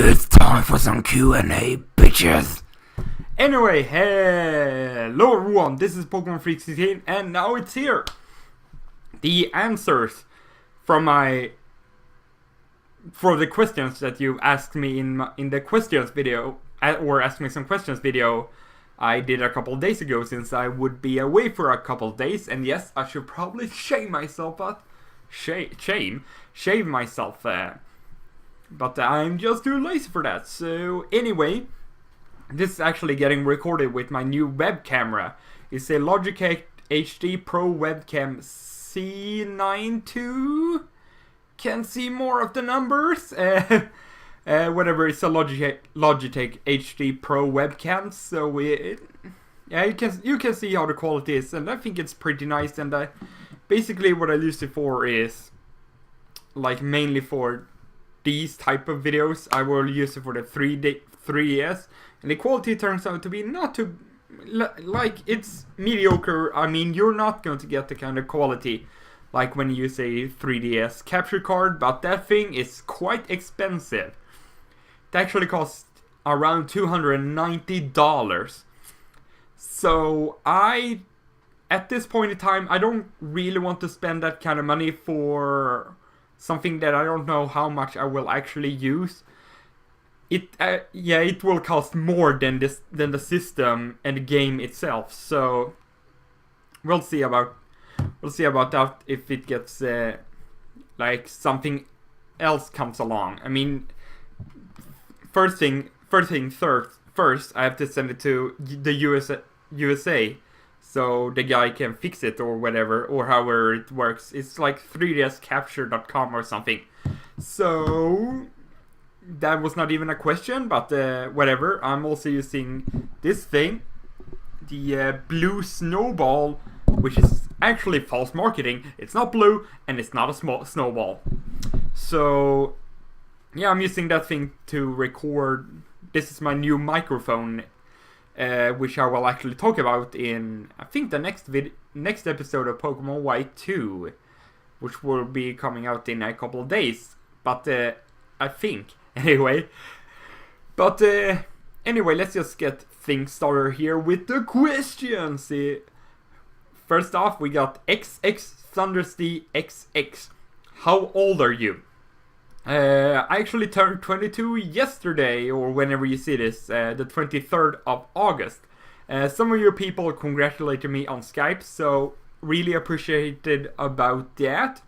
It's time for some Q&A, bitches. Anyway, hello everyone, this is Pokemon Freak 16 and now it's here. The answers for the questions that you asked me in the questions video, or Ask Me Some Questions video I did a couple days ago, since I would be away for a couple days. And yes, I should probably shave myself, but shave myself, but I'm just too lazy for that. So anyway, this is actually getting recorded with my new web camera. It's a Logitech HD Pro webcam C92. Can't see more of the numbers. Whatever, it's a Logitech HD Pro webcam. So yeah, you can see how the quality is, and I think it's pretty nice. And basically what I use it for is like mainly for these type of videos. I will use it for the 3DS, and the quality turns out to be not too, like, it's mediocre. I mean, you're not going to get the kind of quality like when you use a 3DS capture card, but that thing is quite expensive. It actually costs around $290. So at this point in time, I don't really want to spend that kind of money for something that I don't know how much I will actually use. It will cost more than the system and the game itself. So we'll see about that if it gets like something else comes along. I mean, first, I have to send it to the USA. So the guy can fix it or whatever, or however it works. It's like 3dscapture.com or something. So that was not even a question, but whatever. I'm also using this thing, the blue snowball, which is actually false marketing. It's not blue and it's not a small snowball. So yeah, I'm using that thing to record. This is my new microphone, which I will actually talk about in, I think, the next episode of Pokemon White 2, which will be coming out in a couple of days. But I think anyway. But anyway, let's just get things started here with the questions. First off, we got XX Thundersty XX. How old are you? I actually turned 22 yesterday, or whenever you see this, the 23rd of August. Some of you people congratulated me on Skype, so really appreciated about that.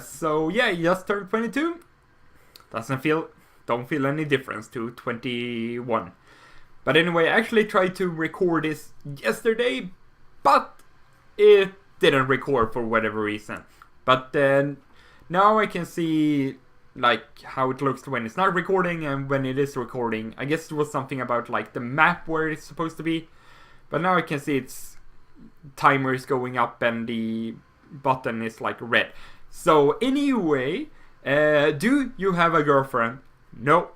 So yeah, just turned 22. Don't feel any difference to 21. But anyway, I actually tried to record this yesterday, but it didn't record for whatever reason. But then now I can see like how it looks when it's not recording and when it is recording. I guess it was something about like the map where it's supposed to be. But now I can see its timer is going up and the button is like red. So anyway, do you have a girlfriend? No,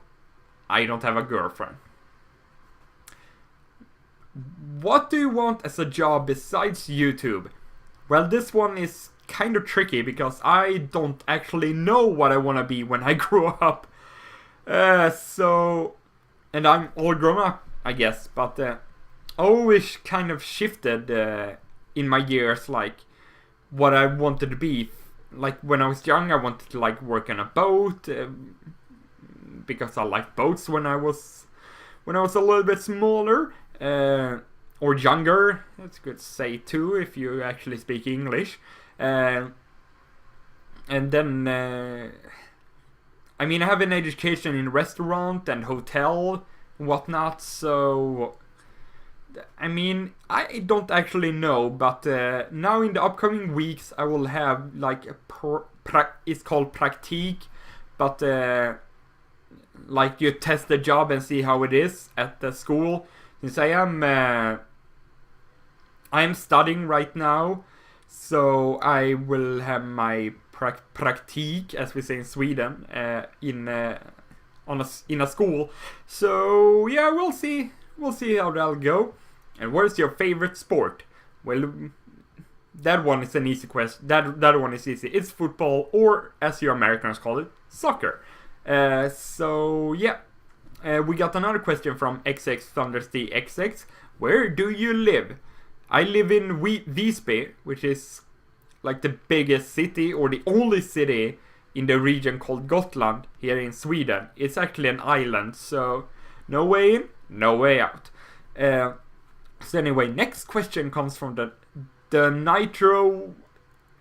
I don't have a girlfriend. What do you want as a job besides YouTube? Well, this one is kind of tricky because I don't actually know what I want to be when I grow up. And I'm all grown up, I guess, but I always kind of shifted in my years, like what I wanted to be. Like when I was young, I wanted to like work on a boat because I liked boats when I was a little bit smaller. Or younger, that's good to say too if you actually speak English. And then, I mean, I have an education in restaurant and hotel and whatnot, so I mean, I don't actually know, but now in the upcoming weeks I will have like it's called praktik, but like you test the job and see how it is at the school. Since I am studying right now, so I will have my praktik, as we say in Sweden, in a school. So yeah, we'll see how that'll go. And what is your favorite sport? Well, that one is an easy question. That one is easy. It's football, or as you Americans call it, soccer. So yeah, we got another question from XX Thundersty XX. Where do you live? I live in Visby, which is like the biggest city or the only city in the region called Gotland here in Sweden. It's actually an island, so no way in, no way out. So anyway, next question comes from the Nitro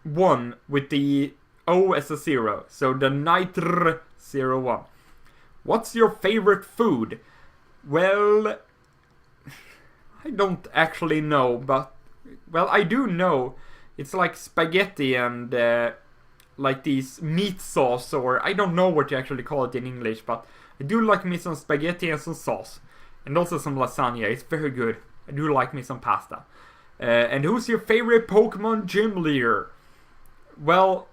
1 with the O as a 0. So the Nitr 01. What's your favorite food? Well, I don't actually know, but well, I do know. It's like spaghetti and like these meat sauce, or I don't know what you actually call it in English, but I do like me some spaghetti and some sauce. And also some lasagna, it's very good. I do like me some pasta. And who's your favorite Pokemon gym leader? Well,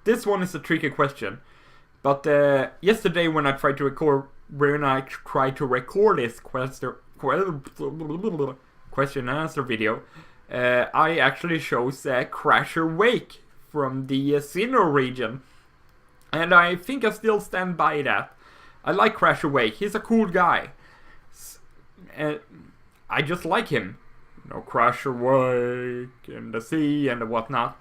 this one is a tricky question. But yesterday when I tried to record this question and answer video, I actually chose Crasher Wake from the Sinnoh region. And I think I still stand by that. I like Crasher Wake, he's a cool guy. I just like him. You know, Crasher Wake and the sea and the whatnot.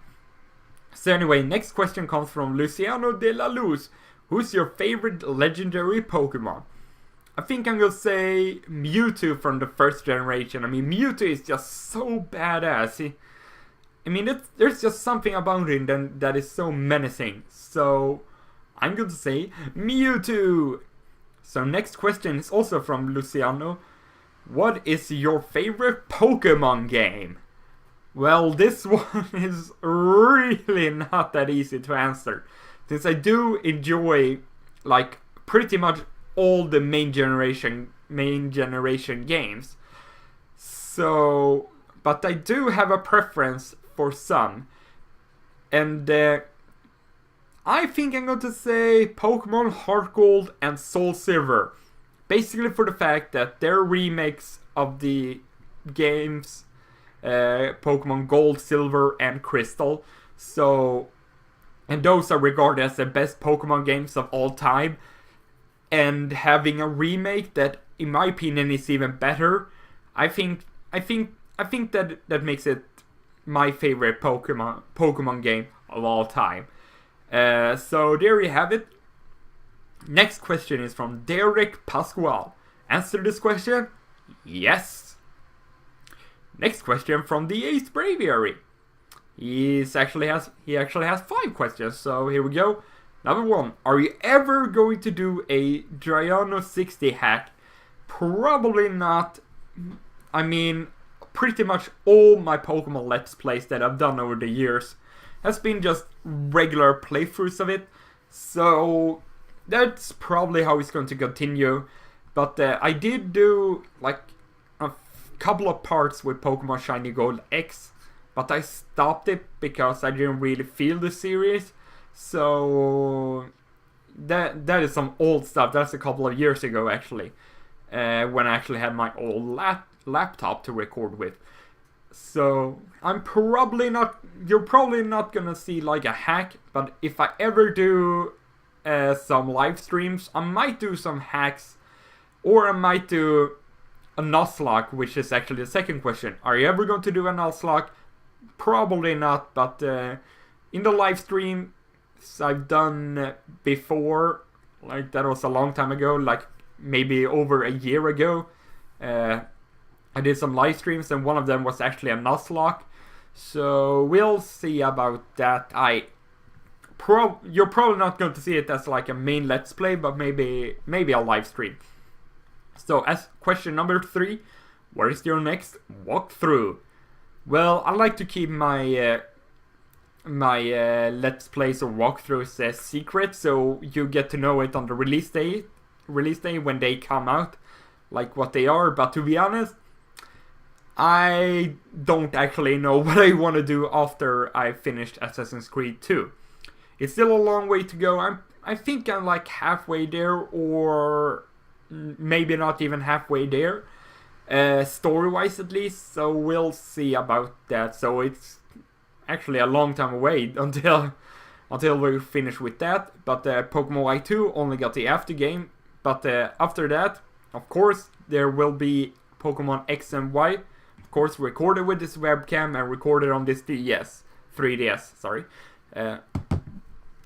So anyway, next question comes from Luciano de la Luz. Who's your favorite legendary Pokemon? I think I'm gonna say Mewtwo from the first generation. I mean, Mewtwo is just so badass. There's just something about him that is so menacing. So, I'm going to say Mewtwo. So next question is also from Luciano. What is your favorite Pokemon game? Well, this one is really not that easy to answer, since I do enjoy like pretty much all the main generation games. So, but I do have a preference for some, and I think I'm going to say Pokemon Heart Gold and Soul Silver. Basically for the fact that they're remakes of the games Pokemon Gold, Silver, and Crystal. So, and those are regarded as the best Pokemon games of all time. And having a remake that, in my opinion, is even better, I think that makes it my favorite Pokemon game of all time. So there you have it. Next question is from Derek Pasquale. Answer this question? Yes. Next question from the Ace Braviary. He actually has 5 questions, so here we go. Number 1. Are you ever going to do a Draiano 60 hack? Probably not. I mean, pretty much all my Pokemon Let's Plays that I've done over the years has been just regular playthroughs of it. So that's probably how it's going to continue. But I did do like a couple of parts with Pokemon Shiny Gold X, but I stopped it because I didn't really feel the series. So that is some old stuff. That's a couple of years ago actually, when I actually had my old laptop to record with. So you're probably not gonna see like a hack, but if I ever do some live streams, I might do some hacks, or I might do a Nuzlocke, which is actually the second question. Are you ever going to do a Nuzlocke? Probably not, but in the live stream I've done before, like that was a long time ago, like maybe over a year ago. I did some live streams and one of them was actually a Nuzlocke. So we'll see about that. You're probably not going to see it as like a main Let's Play, but maybe a live stream. So as question number 3, where is your next walkthrough? Well, I like to keep my Let's Plays or walkthroughs secret, so you get to know it on the release day when they come out, like what they are. But to be honest, I don't actually know what I want to do after I finished Assassin's Creed 2. It's still a long way to go. I think I'm like halfway there, or maybe not even halfway there, story-wise at least. So we'll see about that. So it's actually a long time away until until we finish with that. But Pokemon Y2 only got the after game. But after that, of course, there will be Pokemon X and Y. Of course, recorded with this webcam and recorded on this 3DS, sorry.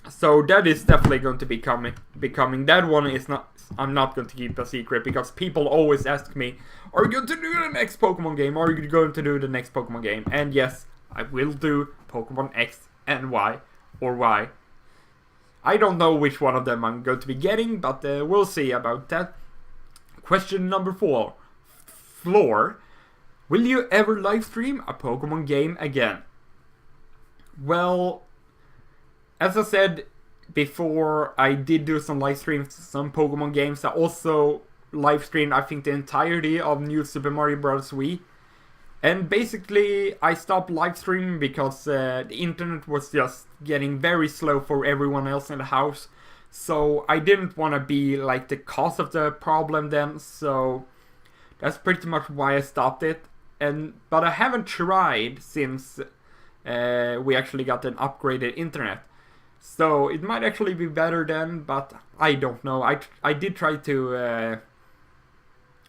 So that is definitely going to be coming. That one is not. I'm not going to keep a secret because people always ask me, "Are you going to do the next Pokemon game? Are you going to do the next Pokemon game?" And yes, I will do Pokemon X and Y or Y. I don't know which one of them I'm going to be getting, but we'll see about that. Question number 4, Floor. Will you ever live stream a Pokemon game again? Well, as I said before, I did do some live streams, some Pokemon games. I also live streamed, I think, the entirety of New Super Mario Bros. Wii. And basically, I stopped live streaming because the internet was just getting very slow for everyone else in the house. So I didn't want to be like the cause of the problem then. So that's pretty much why I stopped it. But I haven't tried since we actually got an upgraded internet. So it might actually be better then, but I don't know. I did try to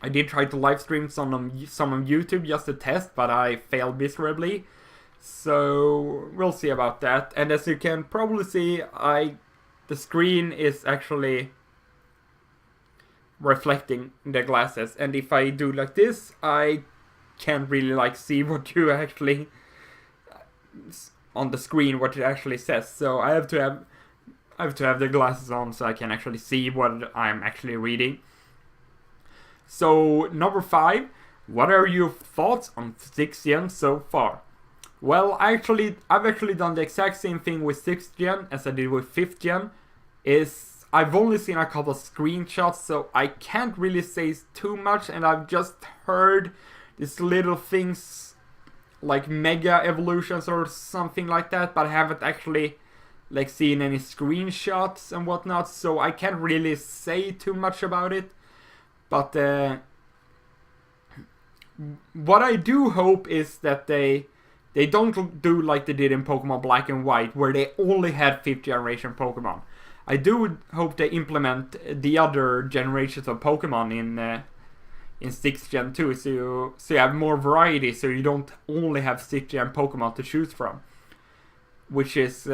live stream some on YouTube just to test, but I failed miserably. So we'll see about that. And as you can probably see, the screen is actually reflecting the glasses, and if I do like this, I can't really see what you actually on the screen, what it actually says. So I have to have the glasses on so I can actually see what I'm actually reading. So number 5, what are your thoughts on 6th gen so far? Well, I've actually done the exact same thing with 6th gen as I did with 5th gen. I've only seen a couple of screenshots, so I can't really say too much, and I've just heard these little things like mega evolutions or something like that, but I haven't actually seen any screenshots and whatnot, so I can't really say too much about it. But what I do hope is that they don't do like they did in Pokemon Black and White, where they only had 5th generation Pokemon. I do hope they implement the other generations of Pokemon in 6th gen too, so you have more variety, so you don't only have 6th gen Pokemon to choose from. Which is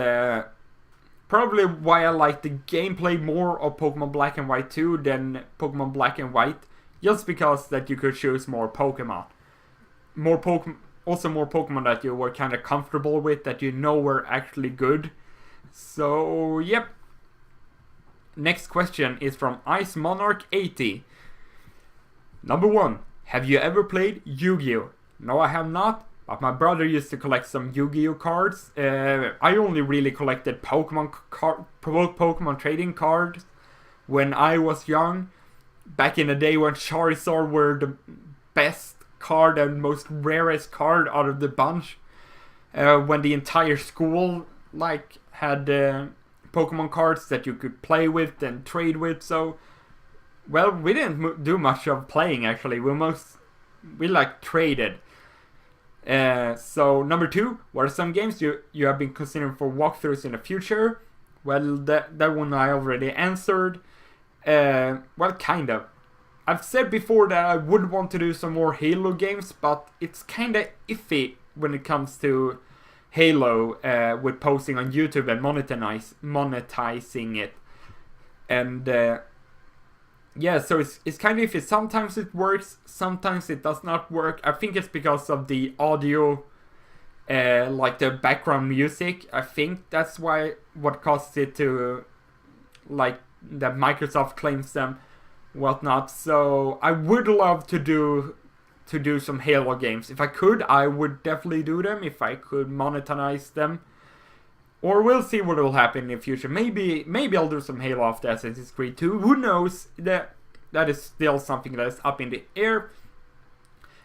probably why I like the gameplay more of Pokemon Black and White 2 than Pokemon Black and White, just because that you could choose more Pokemon. Also more Pokemon that you were kind of comfortable with, that you know were actually good. So, yep. Next question is from Ice Monarch 80. Number 1, have you ever played Yu-Gi-Oh? No, I have not, but my brother used to collect some Yu-Gi-Oh cards. I only really collected Pokemon trading cards when I was young. Back in the day when Charizard were the best card and most rarest card out of the bunch. When the entire school had Pokemon cards that you could play with and trade with. So, well, we didn't do much of playing actually. We traded. So number 2, what are some games you have been considering for walkthroughs in the future? Well, that one I already answered. Well, kind of. I've said before that I would want to do some more Halo games, but it's kind of iffy when it comes to Halo with posting on YouTube and monetizing it. And yeah, so it's kind of iffy. Sometimes it works, sometimes it does not work. I think it's because of the audio, the background music. I think that's what causes it to, that Microsoft claims them, whatnot. So I would love to do some Halo games. If I could, I would definitely do them, if I could monetize them. Or we'll see what will happen in the future. Maybe I'll do some Halo after Assassin's Creed 2. Who knows? That is still something that is up in the air.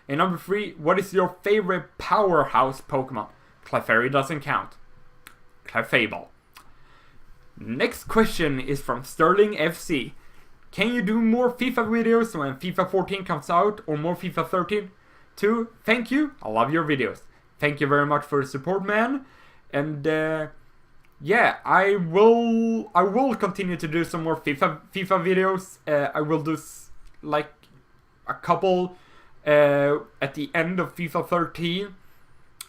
And number 3, what is your favorite powerhouse Pokemon? Clefairy doesn't count. Clefable. Next question is from Sterling FC. Can you do more FIFA videos when FIFA 14 comes out, or more FIFA 13? 2. Thank you. I love your videos. Thank you very much for the support, man. And yeah, I will continue to do some more FIFA videos. I will do like a couple at the end of FIFA 13,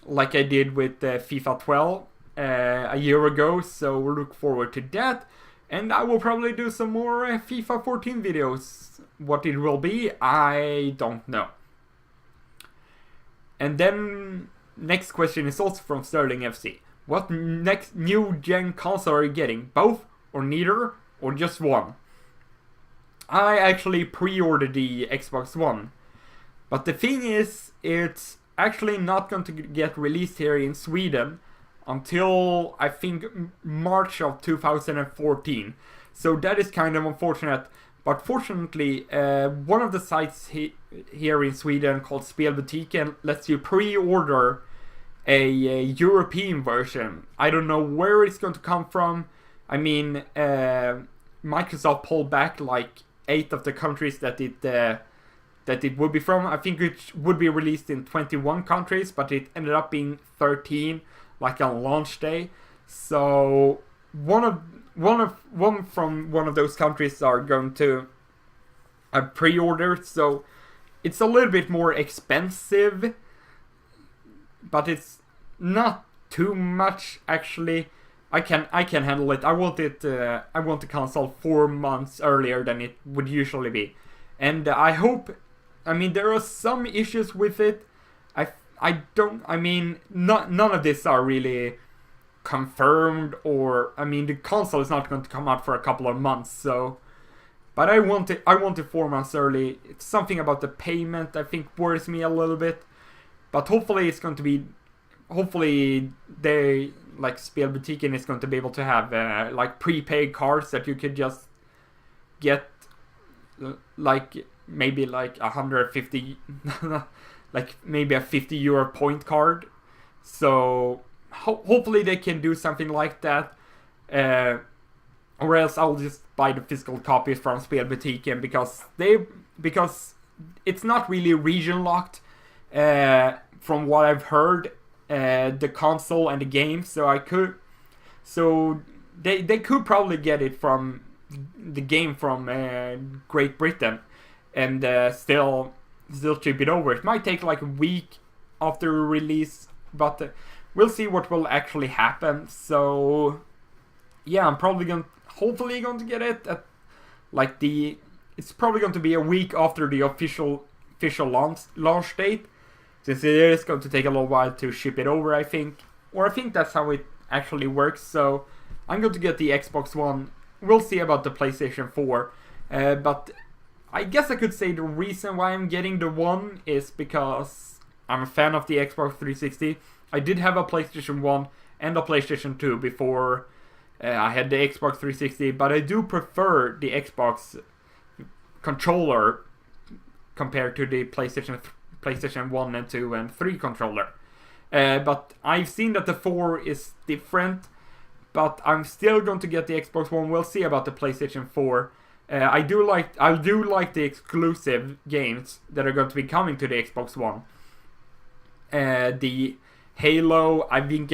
like I did with FIFA 12 a year ago. So we'll look forward to that. And I will probably do some more FIFA 14 videos. What it will be, I don't know. And then next question is also from Sterling FC. What next new gen console are you getting? Both or neither or just one? I actually pre-ordered the Xbox One. But the thing is, it's actually not going to get released here in Sweden until I think March of 2014. So that is kind of unfortunate. But fortunately, one of the sites here in Sweden called Spelbutiken lets you pre-order a European version. I don't know where it's going to come from. I mean, Microsoft pulled back like 8 of the countries that it would be from. I think it would be released in 21 countries, but it ended up being 13, like on launch day. So one from one of those countries are going to have pre-ordered. So it's a little bit more expensive, but it's not too much actually. I can handle it. I want the console 4 months earlier than it would usually be, and I hope. I mean, there are some issues with it. None of this are really confirmed, or I mean, the console is not going to come out for a couple of months. So, but I want it 4 months early. It's something about the payment I think worries me a little bit, but hopefully it's going to be. Hopefully they like Spelbutiken is going to be able to have like prepaid cards that you could just get like maybe like 150 like maybe a 50 euro point card. So hopefully they can do something like that, or else I'll just buy the physical copies from Spelbutiken because it's not really region locked from what I've heard. The console and the game, so they could probably get it from the game from Great Britain and still ship it over. It might take like a week after release, but we'll see what will actually happen. So yeah, I'm hopefully going to get it at like it's probably going to be a week after the official launch date. Since it is going to take a little while to ship it over, I think. Or I think that's how it actually works. So I'm going to get the Xbox One. We'll see about the PlayStation 4. But I guess I could say the reason why I'm getting the One is because I'm a fan of the Xbox 360. I did have a PlayStation 1 and a PlayStation 2 before I had the Xbox 360. But I do prefer the Xbox controller compared to the PlayStation 1 and 2 and 3 controller. But I've seen that the 4 is different, but I'm still going to get the Xbox One. We'll see about the PlayStation 4. I do like the exclusive games that are going to be coming to the Xbox One. The Halo, I've been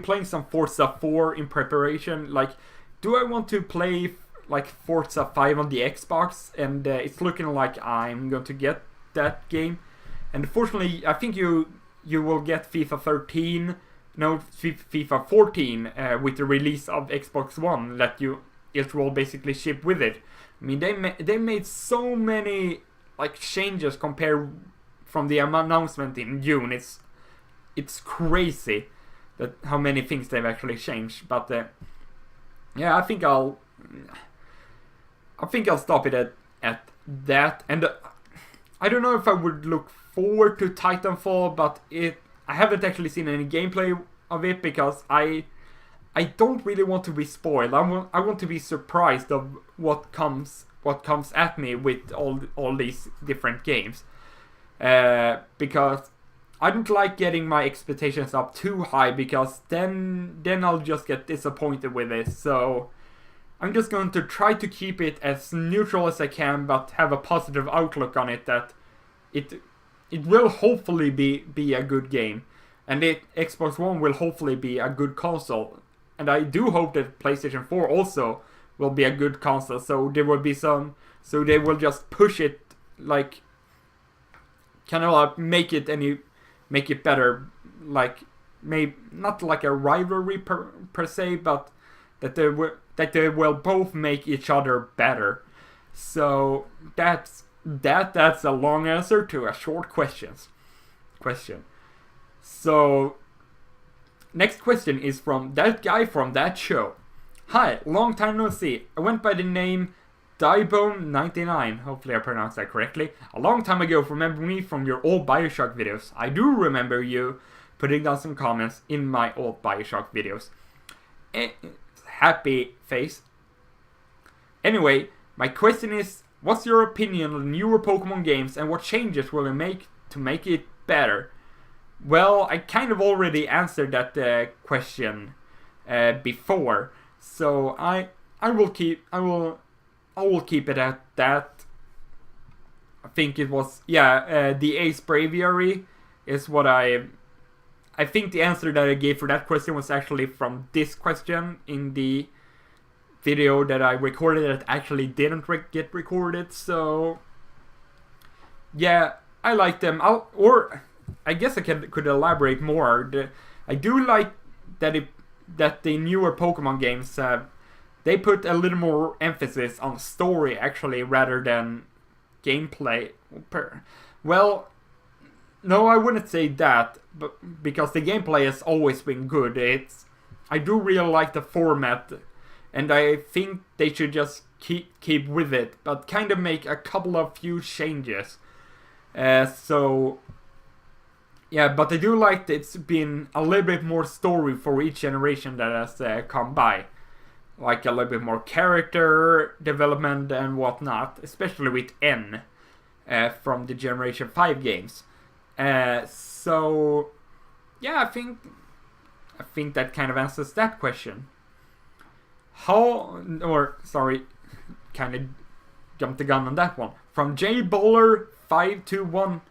playing some Forza 4 in preparation. Like, do I want to play like Forza 5 on the Xbox? And it's looking like I'm going to get that game, and unfortunately I think you will get FIFA 14 with the release of Xbox One. It will basically ship with it. I mean, they made so many like changes compared from the announcement in June. It's crazy that how many things they've actually changed. But yeah, I think I'll stop it at that. And I don't know if I would look forward to Titanfall, but I haven't actually seen any gameplay of it because I don't really want to be spoiled. I want to be surprised of what comes at me with all these different games. Because I don't like getting my expectations up too high, because then I'll just get disappointed with it. So I'm just going to try to keep it as neutral as I can, but have a positive outlook on it, that it will hopefully be a good game. And Xbox One will hopefully be a good console. and I do hope that PlayStation 4 also will be a good console. So there will be some, so they will just push it like kind of like make it better, like maybe not like a rivalry per se, but that they will both make each other better. So that's a long answer to a short question. So next question is from that guy from that show. Hi, long time no see. I went by the name Diebone99, hopefully I pronounced that correctly. A long time ago, remember me from your old Bioshock videos. I do remember you putting down some comments in my old Bioshock videos. Happy face. Anyway, my question is, what's your opinion on newer Pokemon games and what changes will they make to make it better? Well, I kind of already answered that question before, so I will keep it at that. I think it was the Ace Braviary is what I think the answer that I gave for that question was actually from this question in the video that I recorded that actually didn't get recorded. So yeah, I like them. I guess I could elaborate more. I do like that the newer Pokemon games they put a little more emphasis on story actually rather than gameplay. Well, no, I wouldn't say that, but because the gameplay has always been good. I do really like the format, and I think they should just keep with it, but kind of make a couple of few changes. So yeah, but I do like that it's been a little bit more story for each generation that has come by. Like a little bit more character development and whatnot, especially with N from the Generation 5 games. So yeah, I think that kind of answers that question. Kind of jumped the gun on that one. From J Bowler 521,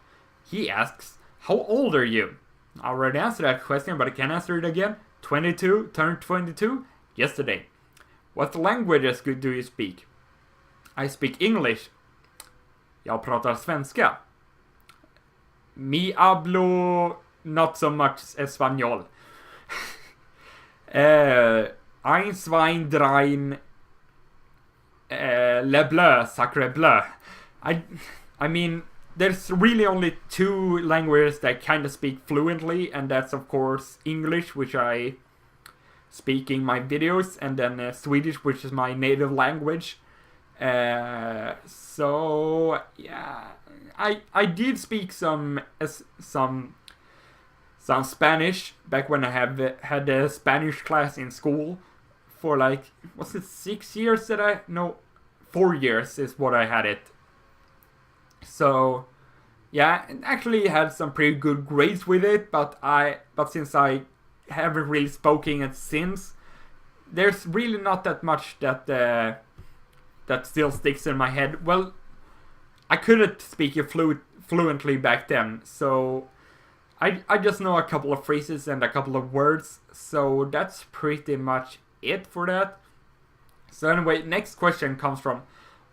he asks, how old are you? I already answered that question, but I can answer it again. 22, turned 22 yesterday. What languages do you speak? I speak English. Jag pratar svenska. Mi hablo not so much español. Ein, zwei, drei, le bleu, sacre bleu. I mean, there's really only two languages that I kind of speak fluently, and that's of course English, which I speak in my videos, and then Swedish, which is my native language. So yeah, I did speak some Spanish back when I had a Spanish class in school for like, was it 6 years that I, no, 4 years is what I had it. So yeah, actually had some pretty good grades with it, but since I haven't really spoken it since, there's really not that much that still sticks in my head. Well, I couldn't speak it fluently back then, so I just know a couple of phrases and a couple of words, so that's pretty much it for that. So anyway, next question comes from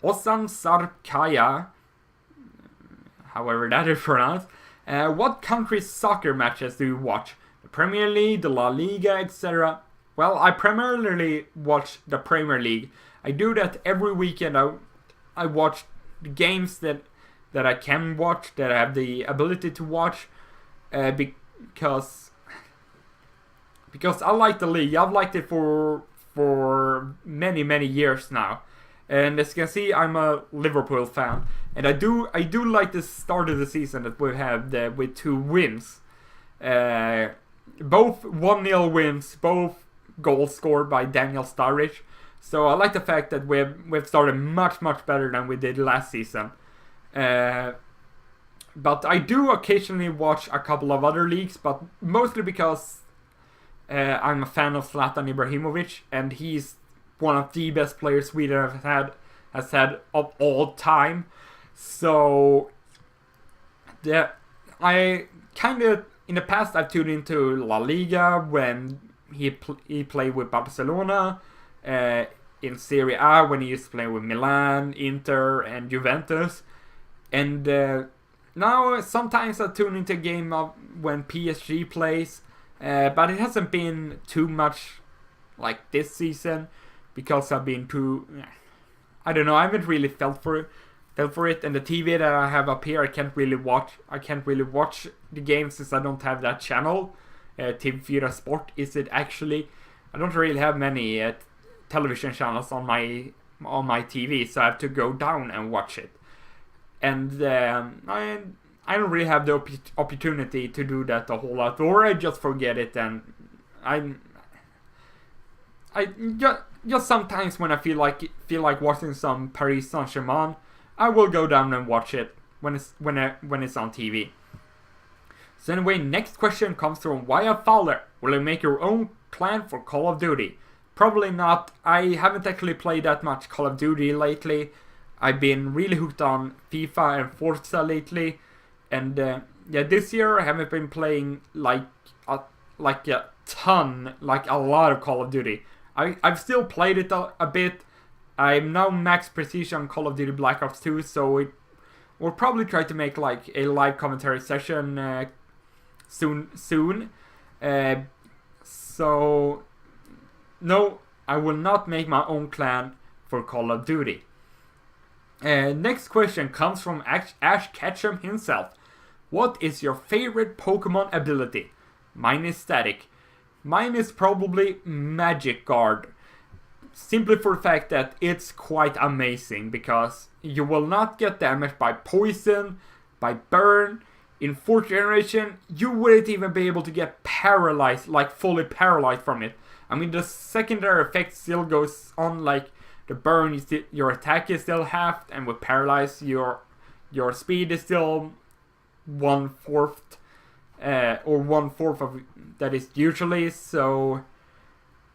Osan Sarkaya, however that is pronounced. What country's soccer matches do you watch? The Premier League, the La Liga, etc. Well, I primarily watch the Premier League. I do that every weekend. I watch the games that I can watch, that I have the ability to watch, because I like the league. I've liked it for many years now. And as you can see, I'm a Liverpool fan, and I do like the start of the season that we have with 2 wins, both 1-0 wins, both goals scored by Daniel Sturridge. So I like the fact that we've started much better than we did last season. But I do occasionally watch a couple of other leagues, but mostly because I'm a fan of Zlatan Ibrahimovic, and he's one of the best players Sweden has had of all time. So I kind of, in the past, I've tuned into La Liga when he played with Barcelona in Serie A when he used to play with Milan, Inter, and Juventus. And now sometimes I tune into a game when PSG plays, but it hasn't been too much like this season because I've been too. I don't know. I haven't really felt for it, and the TV that I have up here, I can't really watch the game since I don't have that channel. TV4 Sport is it actually? I don't really have many television channels on my TV, so I have to go down and watch it. And I don't really have the opportunity to do that a whole lot, or I just forget it, and I just sometimes when I feel like watching some Paris Saint-Germain, I will go down and watch it when it's on TV. So anyway, next question comes from Waya Fowler. Will you make your own clan for Call of Duty? Probably not. I haven't actually played that much Call of Duty lately. I've been really hooked on FIFA and Forza lately, and this year I haven't been playing like a ton, like a lot of Call of Duty. I've still played it a bit. I'm now max prestige on Call of Duty Black Ops 2, so we'll probably try to make like a live commentary session soon. So no, I will not make my own clan for Call of Duty. Next question comes from Ash Ketchum himself. What is your favorite Pokemon ability? Mine is static. Mine is probably Magic Guard. Simply for the fact that it's quite amazing because you will not get damaged by poison, by burn. In 4th generation, you wouldn't even be able to get paralyzed, like fully paralyzed from it. I mean, the secondary effect still goes on, like the burn, your attack is still halved, and with paralyzed, your speed is still 1/4, or 1/4 of that is usually, so,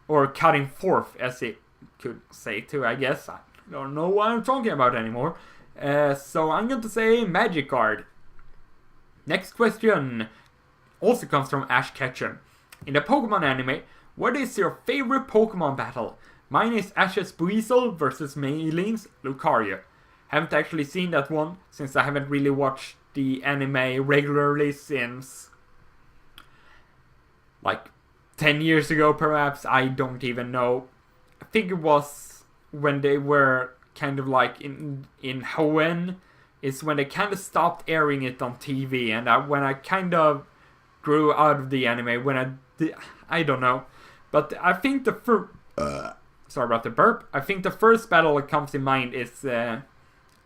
or cutting fourth, as it could say too, I guess. I don't know what I'm talking about anymore. So I'm going to say Magic Guard. Next question also comes from Ash Ketchum. In the Pokemon anime, what is your favorite Pokemon battle? Mine is Ash's Buizel versus Maylene's Lucario. Haven't actually seen that one since I haven't really watched the anime regularly since like 10 years ago perhaps. I don't even know. I think it was when they were kind of like in Hoenn is when they kind of stopped airing it on TV, and when I kind of grew out of the anime, I don't know. But I think sorry about the burp. I think the first battle that comes in mind is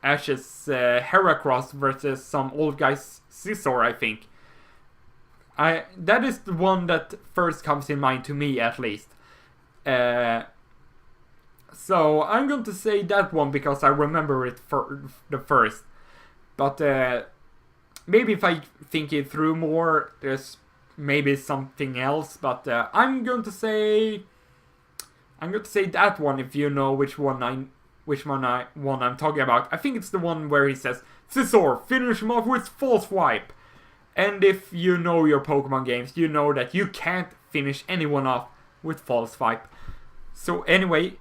Ash's Heracross versus some old guy Scizor, I think. That is the one that first comes in mind to me, at least. So I'm going to say that one because I remember it for the first. But maybe if I think it through more, there's maybe something else. But I'm going to say that one if you know which one I'm talking about. I think it's the one where he says, Scizor, finish him off with False Swipe. And if you know your Pokemon games, you know that you can't finish anyone off with False Swipe. So anyway,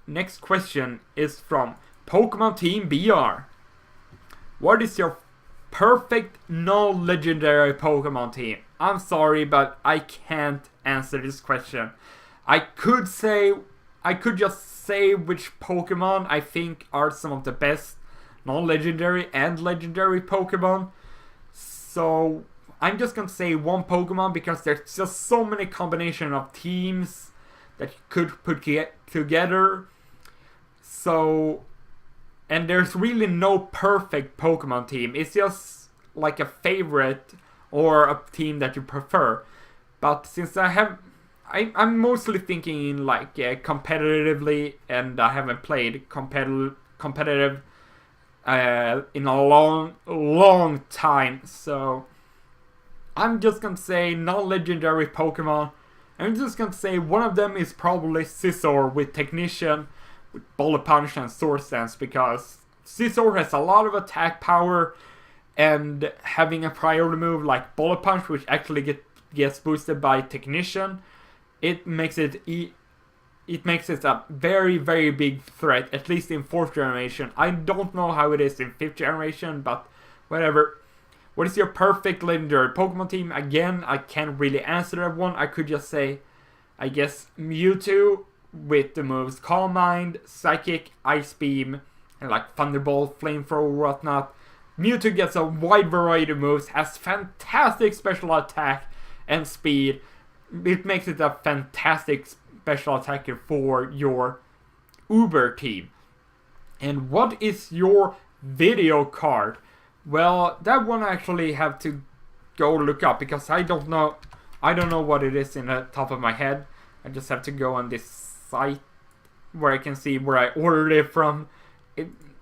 next question is from Pokemon Team BR. What is your perfect non-legendary Pokemon team? I'm sorry, but I can't answer this question. I could just say which Pokemon I think are some of the best non-legendary and legendary Pokemon. So I'm just gonna say one Pokemon because there's just so many combination of teams that you could put together. So, and there's really no perfect Pokemon team. It's just like a favorite or a team that you prefer. But since I'm mostly thinking in like competitively, and I haven't played competitive in a long time. So I'm just gonna say non-legendary Pokemon. I'm just gonna say one of them is probably Scizor with Technician, with Bullet Punch and Swords Dance, because Scizor has a lot of attack power, and having a priority move like Bullet Punch, which actually gets boosted by Technician, it makes it it makes it a very, very big threat, at least in 4th generation. I don't know how it is in 5th generation, but whatever. What is your perfect legendary Pokemon team? Again, I can't really answer that one. I could just say, I guess, Mewtwo with the moves Calm Mind, Psychic, Ice Beam, and like Thunderbolt, Flamethrower, whatnot. Mewtwo gets a wide variety of moves, has fantastic special attack and speed. It makes it a fantastic special attacker for your Uber team. And what is your video card? Well, that one I actually have to go look up because I don't know what it is in the top of my head. I just have to go on this site where I can see where I ordered it from.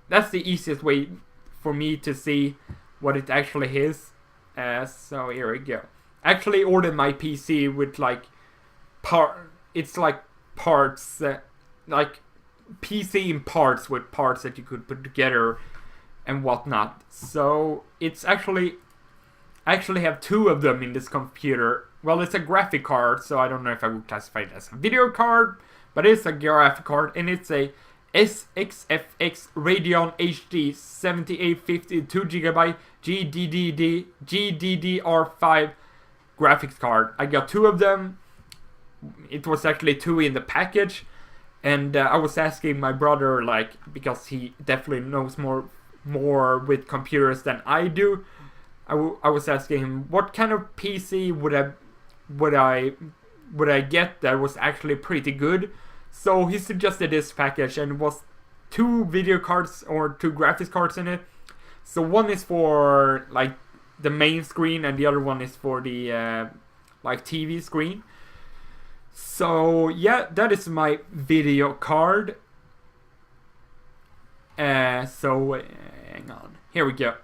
That's the easiest way for me to see what it actually is. So here we go. Actually ordered my PC with like it's like parts, like PC in parts with parts that you could put together and whatnot. So it's I actually have 2 of them in this computer. Well, it's a graphic card, so I don't know if I would classify it as a video card, but it's a graphic card, and it's a SXFX Radeon HD 7850 2GB GDDR5 graphics card. I got 2 of them. It was actually 2 in the package, and I was asking my brother, like, because he definitely knows more with computers than I do. I was asking him what kind of PC would I get that was actually pretty good. So he suggested this package, and it was 2 video cards or 2 graphics cards in it. So one is for like the main screen, and the other one is for the like TV screen. So yeah, that is my video card. Hang on. Here we go.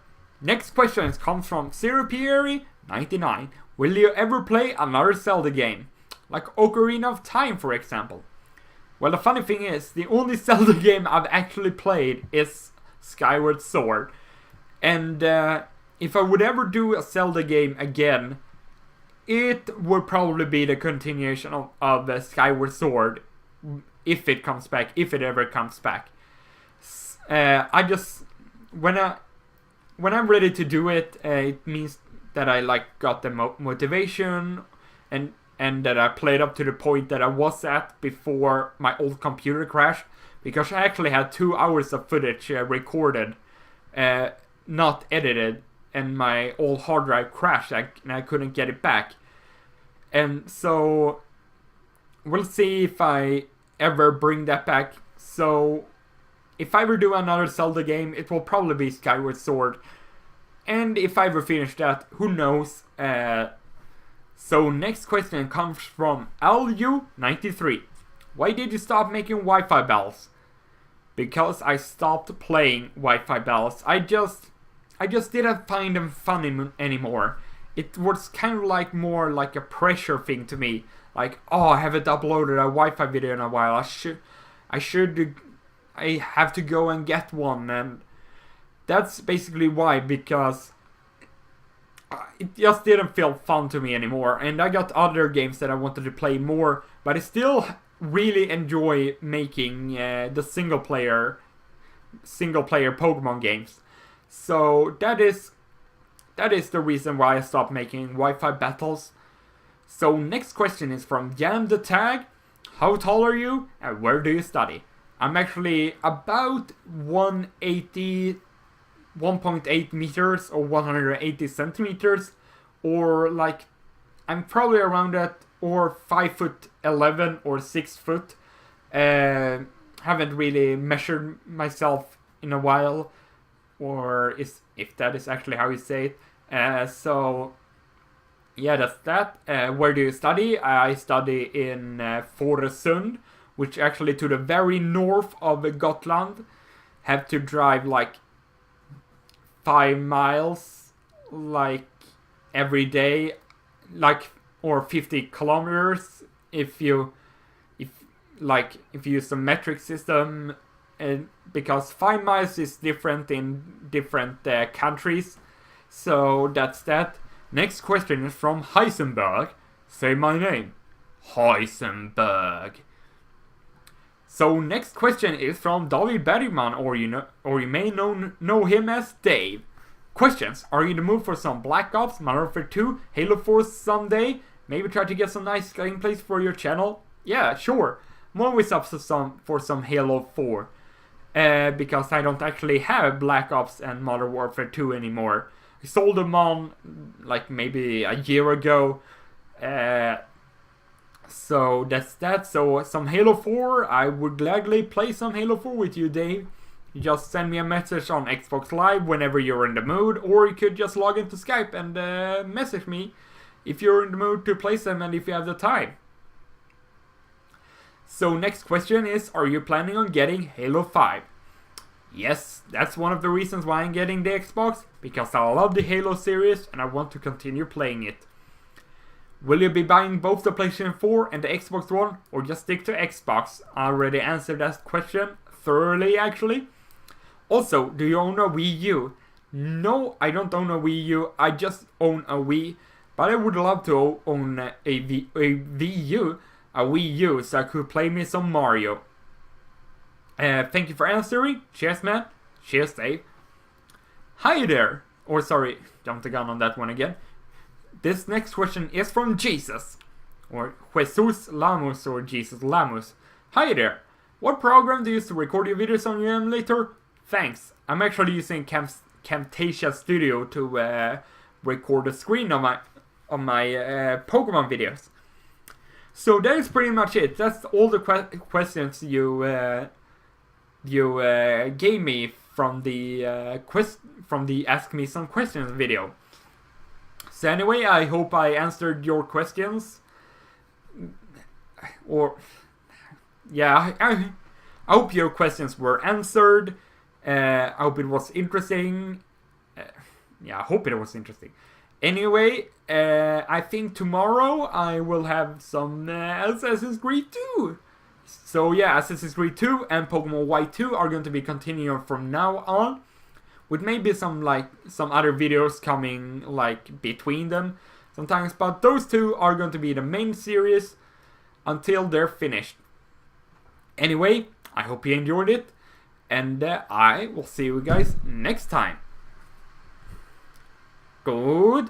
Next question comes from ZeroPierre99. Will you ever play another Zelda game? Like Ocarina of Time, for example. Well, the funny thing is, the only Zelda game I've actually played is Skyward Sword. And if I would ever do a Zelda game again, it would probably be the continuation of Skyward Sword. If it comes back, if it ever comes back. When I'm ready to do it, it means that I like got the motivation and that I played up to the point that I was at before my old computer crashed, because I actually had 2 hours of footage recorded, not edited, and my old hard drive crashed and I couldn't get it back. And so we'll see if I ever bring that back. So if I ever do another Zelda game, it will probably be Skyward Sword. And if I ever finish that, who knows? So next question comes from LU93. Why did you stop making Wi-Fi bells? Because I stopped playing Wi-Fi bells. I just didn't find them fun anymore. It was kind of like more like a pressure thing to me. Like, oh, I haven't uploaded a Wi-Fi video in a while. I have to go and get one, and that's basically why, because it just didn't feel fun to me anymore, and I got other games that I wanted to play more, but I still really enjoy making the single player Pokemon games. So that is the reason why I stopped making Wi-Fi battles. So next question is from Jan the Tag. How tall are you and where do you study? I'm actually about 1.8 meters or 180 centimeters, or like I'm probably around that, or 5'11" or 6 foot. Haven't really measured myself in a while, or if that is actually how you say it. So yeah, that's that. Where do you study? I study in Fårösund, which actually to the very north of Gotland. Have to drive like 5 miles like every day, like, or 50 kilometers if you use the metric system, and because 5 miles is different in different countries. So that's that. Next question is from Heisenberg. Say my name. Heisenberg. So next question is from David Bergman, or you may know him as Dave. Questions: Are you in the mood for some Black Ops, Modern Warfare 2, Halo 4 someday? Maybe try to get some nice gameplays for your channel? Yeah, sure. I'm always up for some Halo 4. Because I don't actually have Black Ops and Modern Warfare 2 anymore. I sold them on like maybe a year ago. So that's that. So some Halo 4, I would gladly play some Halo 4 with you, Dave. You just send me a message on Xbox Live whenever you're in the mood, or you could just log into Skype and message me if you're in the mood to play some and if you have the time. So next question is, are you planning on getting Halo 5? Yes, that's one of the reasons why I'm getting the Xbox, because I love the Halo series and I want to continue playing it. Will you be buying both the PlayStation 4 and the Xbox One, or just stick to Xbox? I already answered that question thoroughly, actually. Also, do you own a Wii U? No, I don't own a Wii U, I just own a Wii, but I would love to own a Wii U, so I could play me some Mario. Thank you for answering. Cheers, man. Cheers, Dave. Hi there. Or sorry, jumped the gun on that one again. This next question is from Jesus. Or Jesus Lamus or Jesus Lamus. Hi there. What program do you use to record your videos on your emulator? Thanks. I'm actually using Camtasia Studio to record the screen on my Pokemon videos. So that is pretty much it. That's all the questions you gave me from the Ask Me Some Questions video. So anyway, I hope I answered your questions. Or yeah, I hope your questions were answered. I hope it was interesting. Yeah, I hope it was interesting. Anyway, I think tomorrow I will have some Assassin's Creed 2. So yeah, Assassin's Creed 2 and Pokemon White 2 are going to be continuing from now on, with maybe some other videos coming like between them sometimes, but those two are going to be the main series until they're finished. Anyway, I hope you enjoyed it, and I will see you guys next time. Good